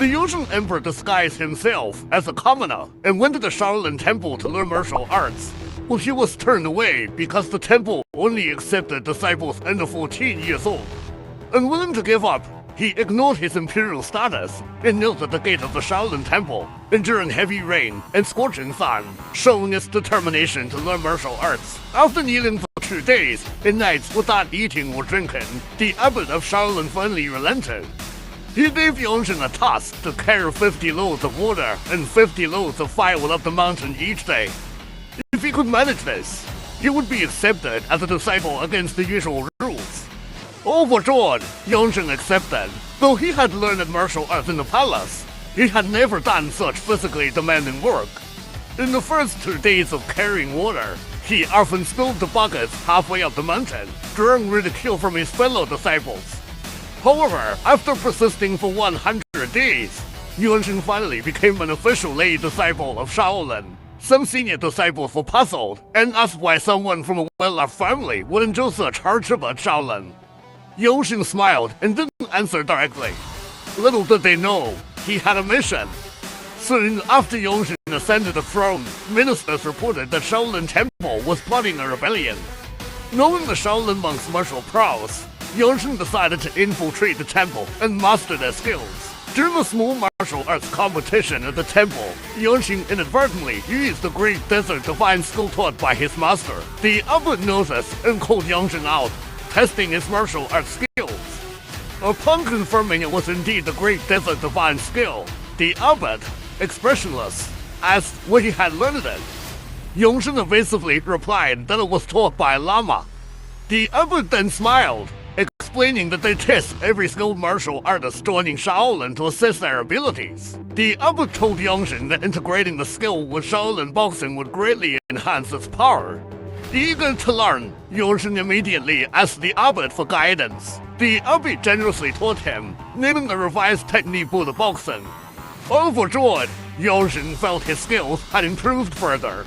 The Yongzheng Emperor disguised himself as a commoner and went to the Shaolin temple to learn martial arts. But he was turned away because the temple only accepted disciples under 14 years old. Unwilling to give up, he ignored his imperial status and knelt at the gate of the Shaolin temple, enduring heavy rain and scorching sun, showing its determination to learn martial arts. After kneeling for 2 days and nights without eating or drinking, the abbot of Shaolin finally relented. He gave Yongzheng a task to carry 50 loads of water and 50 loads of firewood up the mountain each day. If he could manage this, he would be accepted as a disciple against the usual rules. Overjoyed, Yongzheng accepted. Though he had learned martial arts in the palace, he had never done such physically demanding work. In the first 2 days of carrying water, he often spilled the buckets halfway up the mountain, drawing ridicule from his fellow disciples. However, after persisting for 100 days, Yongzheng finally became an official lay disciple of Shaolin. Some senior disciples were puzzled and asked why someone from a well-off family would endure such hardship at Shaolin. Yongzheng smiled and didn't answer directly. Little did they know, he had a mission. Soon after Yongzheng ascended the throne, ministers reported that Shaolin Temple was plotting a rebellion. Knowing the Shaolin monks' martial prowess, Yongzheng decided to infiltrate the temple and master their skills. During a small martial arts competition at the temple, Yongzheng inadvertently used the Great Desert Divine skill taught by his master. The abbot noticed and called Yongzheng out, testing his martial arts skills. Upon confirming it was indeed the Great Desert Divine skill, the abbot, expressionless, asked where he had learned it. Yongzheng evasively replied that it was taught by a lama. The abbot then smiled, explaining that they test every skilled martial artist joining Shaolin to assess their abilities. The abbot told Yongzheng that integrating the skill with Shaolin boxing would greatly enhance its power. Eager to learn, Yongzheng immediately asked the abbot for guidance. The abbot generously taught him, naming a revised technique for the boxing. Overjoyed, Yongzheng felt his skills had improved further.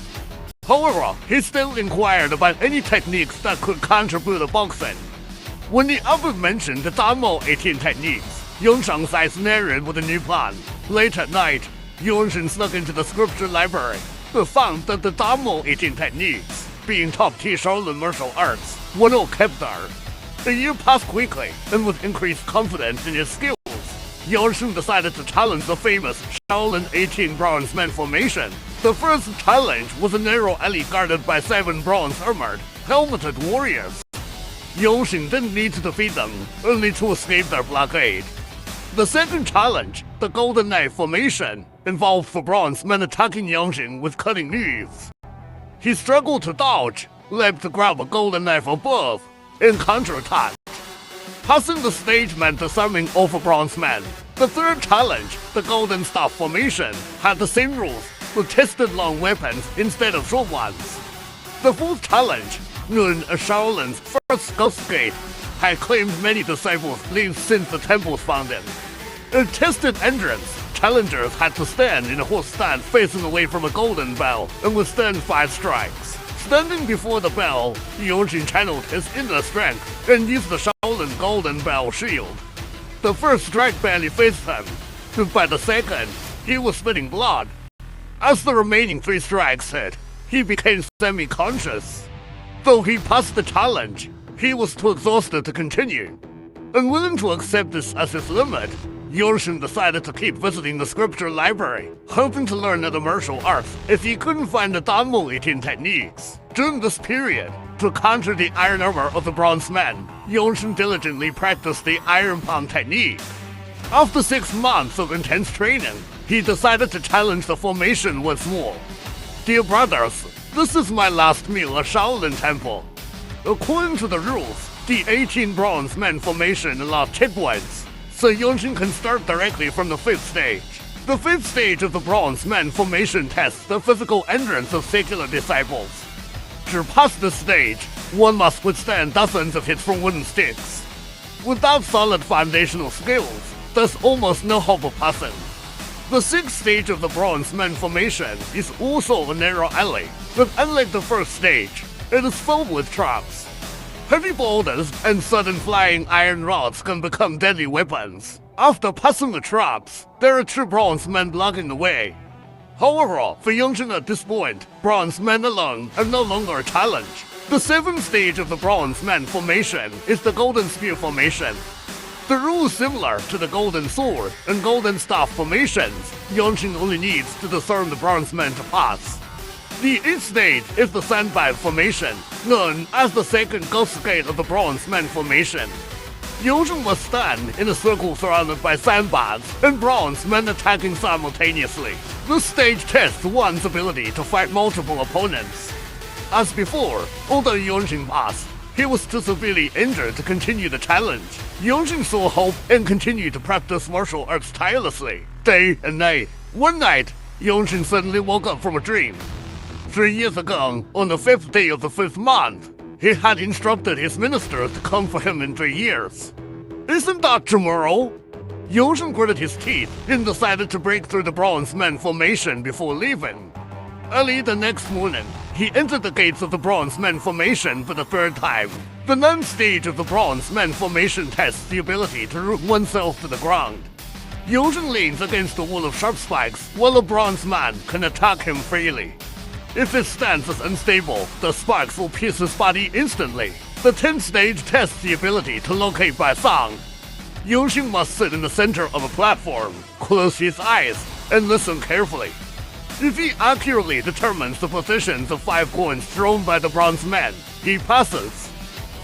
However, he still inquired about any techniques that could contribute to boxing. When the abbot mentioned the Damo 18 techniques, Yongzheng's eyes narrowed with a new plan. Late at night, Yongzheng snuck into the scripture library, but found that the Damo 18 techniques, being top-tier Shaolin martial arts, were not kept there. A year passed quickly, and with increased confidence in his skills, Yongzheng decided to challenge the famous Shaolin 18 bronzemen formation. The first challenge was a narrow alley guarded by 7 bronze-armored, helmeted warriors. Yongzheng didn't need to defeat them, only to escape their blockade. The second challenge, the Golden Knife formation, involved 4 bronze men attacking Yongzheng with cutting moves. He struggled to dodge, leapt to grab a golden knife above, and counterattacked. Passing the stage meant disarming all 4 bronze men. The third challenge, the Golden Staff formation, had the same rules, but tested long weapons instead of short ones. The fourth challenge, known as Shaolin's first Ghost Gate, had claimed many disciples lived since the temple's founding. In tested entrance, challengers had to stand in a horse stand facing away from a golden bell and withstand 5 strikes. Standing before the bell, Yongzheng channeled his inner strength and used the Shaolin Golden Bell shield. The first strike barely phased him, but by the second, he was spitting blood. As the remaining 3 strikes hit, he became semi-conscious. Though he passed the challenge, he was too exhausted to continue. Unwilling to accept this as his limit, Yongzheng decided to keep visiting the scripture library, hoping to learn the martial arts if he couldn't find the Damo 18 techniques. During this period, to counter the iron armor of the bronze men, Yongzheng diligently practiced the Iron Palm technique. After 6 months of intense training, he decided to challenge the formation once more. Dear brothers, this is my last meal at Shaolin Temple. According to the rules, the 18 bronze men formation allows checkpoints, so Yongzheng can start directly from the 5th stage. The 5th stage of the bronze men formation tests the physical endurance of secular disciples. To pass this stage, one must withstand dozens of hits from wooden sticks. Without solid foundational skills, there's almost no hope of passing. The 6th stage of the bronze men formation is also a narrow alley, but unlike the first stage, it is filled with traps. Heavy boulders and sudden flying iron rods can become deadly weapons. After passing the traps, there are 2 bronze men blocking the way. However, for Yongzheng at this point, bronze men alone are no longer a challenge. The 7th stage of the bronze man formation is the golden spear formation. The rule is similar to the golden sword and golden staff formations. Yongzheng only needs to discern the bronze men to pass. The 8th stage is the sandbag formation, known as the 2nd ghost gate of the bronze man formation. Yongzheng must stand in a circle surrounded by sandbags and bronze men attacking simultaneously. This stage tests one's ability to fight multiple opponents. As before, although Yongzheng passed, he was too severely injured to continue the challenge. Yongzheng saw hope and continued to practice martial arts tirelessly, day and night. One night, Yongzheng suddenly woke up from a dream. 3 years ago, on the 5th day of the 5th month, he had instructed his minister to come for him in 3 years. Isn't that tomorrow? Yongzheng gritted his teeth and decided to break through the bronze man formation before leaving. Early the next morning, he entered the gates of the bronze man formation for the 3rd time. The 9th stage of the bronze man formation tests the ability to root oneself to the ground. Yongzheng leans against the wall of sharp spikes while a bronze man can attack him freely. If his stance is unstable, the sparks will pierce his body instantly. The 10th stage tests the ability to locate by sound. Yongzheng must sit in the center of a platform, close his eyes, and listen carefully. If he accurately determines the positions of 5 coins thrown by the bronze man, he passes.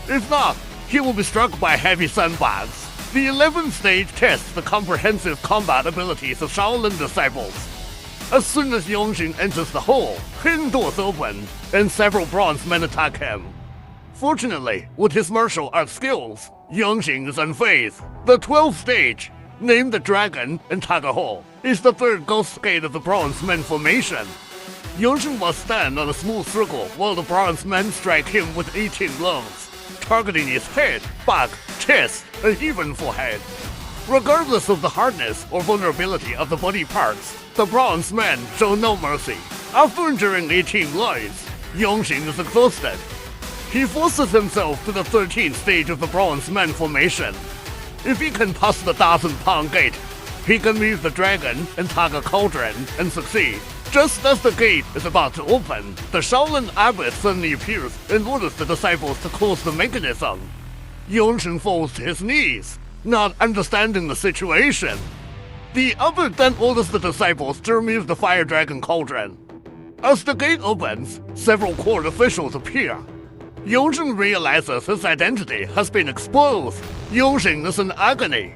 If not, he will be struck by heavy sandbags. The 11th stage tests the comprehensive combat abilities of Shaolin disciples. As soon as Yongzheng enters the hall, hidden doors open, and several bronze men attack him. Fortunately, with his martial arts skills, Yongzheng is unfazed. The 12th stage, named the Dragon and Tiger Hall, is the 3rd ghost gate of the bronze men formation. Yongzheng must stand on a smooth circle while the bronze men strike him with 18 blows, targeting his head, back, chest, and even forehead. Regardless of the hardness or vulnerability of the body parts, the bronze men show no mercy. After enduring 18 blows, Yongzheng is exhausted. He forces himself to the 13th stage of the bronze man formation. If he can pass the 1,000-pound gate, he can move the dragon and tiger cauldron and succeed. Just as the gate is about to open, the Shaolin abbot suddenly appears and orders the disciples to close the mechanism. Yongzheng falls to his knees, not understanding the situation. The abbot then orders the disciples to remove the fire dragon cauldron. As the gate opens, several court officials appear. Yongzheng realizes his identity has been exposed. Yongzheng is in agony.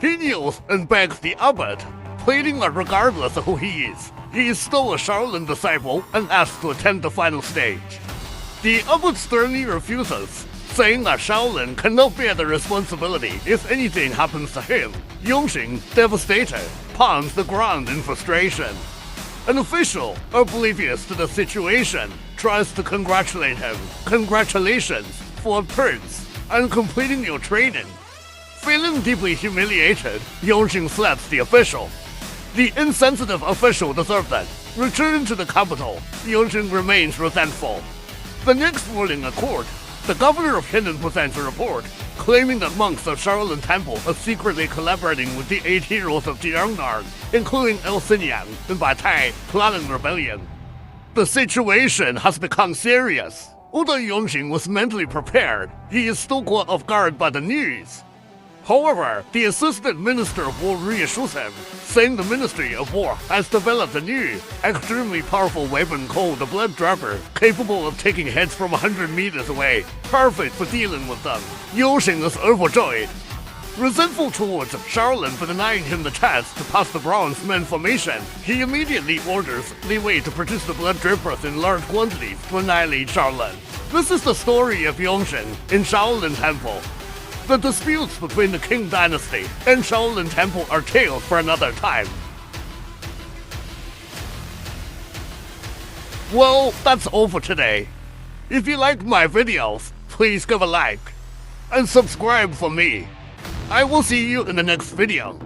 He kneels and begs the abbot, pleading that regardless of who he is still a Shaolin disciple and asks to attend the final stage. The abbot sternly refuses, saying that Shaolin cannot bear the responsibility if anything happens to him. Yongzheng, devastated, pounds the ground in frustration. An official, oblivious to the situation, tries to congratulate him. Congratulations, for prince, and completing your training. Feeling deeply humiliated, Yongzheng slaps the official. The insensitive official deserved it. Returning to the capital, Yongzheng remains resentful. The next morning at court, the governor of Henan presents a report, claiming that monks of Shaolin Temple are secretly collaborating with the 8 heroes of Jiangnan, including El Xinyan and Bai Tai, planning rebellion. The situation has become serious. Although Yongzheng was mentally prepared, he is still caught off guard by the news. However, the Assistant Minister of War reassures him, saying the Ministry of War has developed a new, extremely powerful weapon called the Blood Dropper, capable of taking heads from 100 meters away, perfect for dealing with them. Yongzheng is overjoyed. Resentful towards Shaolin for denying him the chance to pass the bronze men formation, he immediately orders Li Wei to produce the blood drippers in large quantities to annihilate Shaolin. This is the story of Yongzheng in Shaolin Temple. The disputes between the Qing Dynasty and Shaolin Temple are tales for another time. Well, that's all for today. If you like my videos, please give a like and subscribe for me. I will see you in the next video.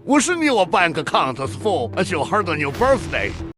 Wishing you a bank account as full as your heart on your birthday.